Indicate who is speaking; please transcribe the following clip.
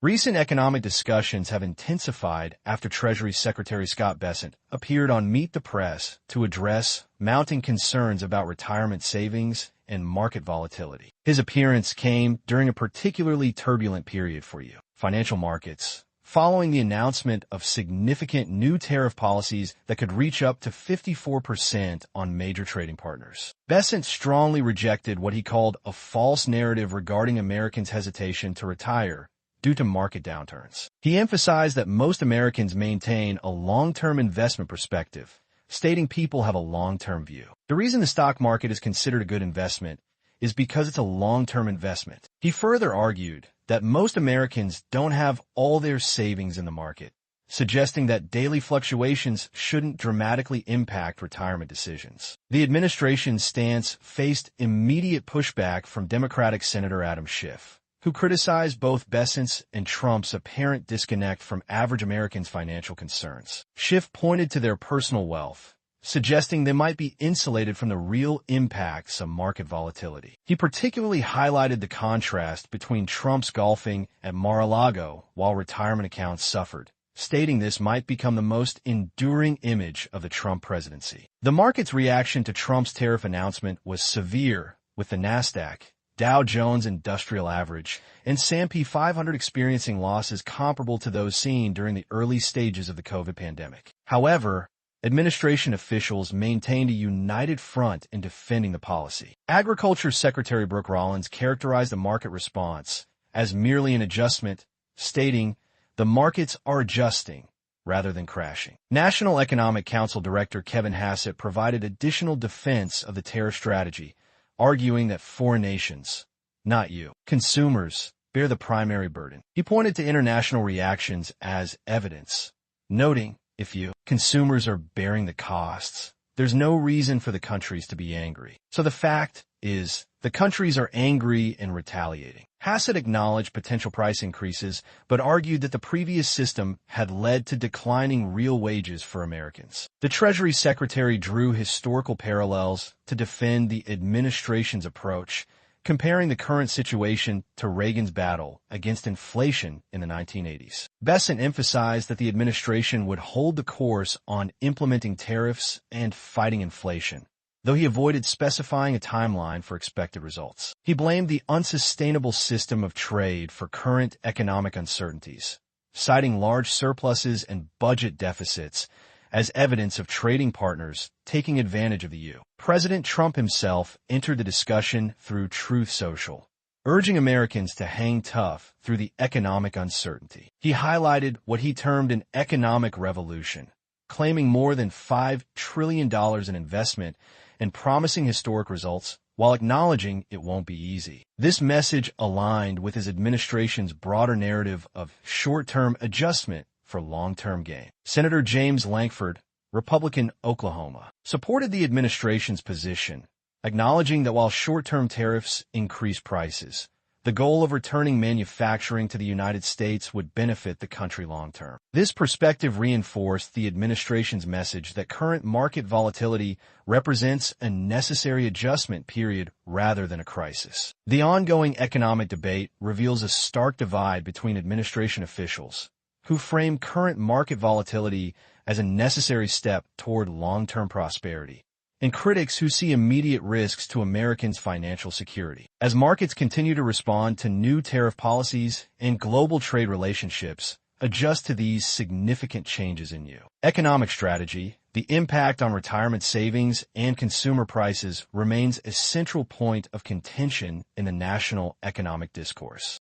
Speaker 1: Recent economic discussions have intensified after Treasury Secretary Scott Bessent appeared on Meet the Press to address mounting concerns about retirement savings and market volatility. His appearance came during a particularly turbulent period for financial markets, following the announcement of significant new tariff policies that could reach up to 54% on major trading partners. Bessent strongly rejected what he called a false narrative regarding Americans' hesitation to retire due to market downturns. He emphasized that most Americans maintain a long-term investment perspective, stating people have a long-term view. The reason the stock market is considered a good investment is because it's a long-term investment. He further argued that most Americans don't have all their savings in the market, suggesting that daily fluctuations shouldn't dramatically impact retirement decisions. The administration's stance faced immediate pushback from Democratic Senator Adam Schiff, who criticized both Bessent's and Trump's apparent disconnect from average Americans' financial concerns. Schiff pointed to their personal wealth, suggesting they might be insulated from the real impacts of market volatility. He particularly highlighted the contrast between Trump's golfing at Mar-a-Lago while retirement accounts suffered, stating this might become the most enduring image of the Trump presidency. The market's reaction to Trump's tariff announcement was severe, with the Nasdaq, Dow Jones Industrial Average, and S&P 500 experiencing losses comparable to those seen during the early stages of the COVID pandemic. However, administration officials maintained a united front in defending the policy. Agriculture Secretary Brooke Rollins characterized the market response as merely an adjustment, stating, "The markets are adjusting rather than crashing." National Economic Council Director Kevin Hassett provided additional defense of the tariff strategy, arguing that foreign nations, not you, consumers, bear the primary burden. He pointed to international reactions as evidence, noting, if you, consumers, are bearing the costs, there's no reason for the countries to be angry. So the fact is, the countries are angry and retaliating. Hassett acknowledged potential price increases, but argued that the previous system had led to declining real wages for Americans. The Treasury Secretary drew historical parallels to defend the administration's approach, comparing the current situation to Reagan's battle against inflation in the 1980s. Bessent emphasized that the administration would hold the course on implementing tariffs and fighting inflation, though he avoided specifying a timeline for expected results. He blamed the unsustainable system of trade for current economic uncertainties, citing large surpluses and budget deficits as evidence of trading partners taking advantage of the U. President Trump himself entered the discussion through Truth Social, urging Americans to hang tough through the economic uncertainty. He highlighted what he termed an economic revolution, claiming more than $5 trillion in investment and promising historic results while acknowledging it won't be easy. This message aligned with his administration's broader narrative of short-term adjustment for long-term gain. Senator James Lankford, Republican, Oklahoma, supported the administration's position, acknowledging that while short-term tariffs increase prices, the goal of returning manufacturing to the United States would benefit the country long-term. This perspective reinforced the administration's message that current market volatility represents a necessary adjustment period rather than a crisis. The ongoing economic debate reveals a stark divide between administration officials, who frame current market volatility as a necessary step toward long-term prosperity, and critics who see immediate risks to Americans' financial security. As markets continue to respond to new tariff policies and global trade relationships, adjust to these significant changes in economic strategy, the impact on retirement savings and consumer prices remains a central point of contention in the national economic discourse.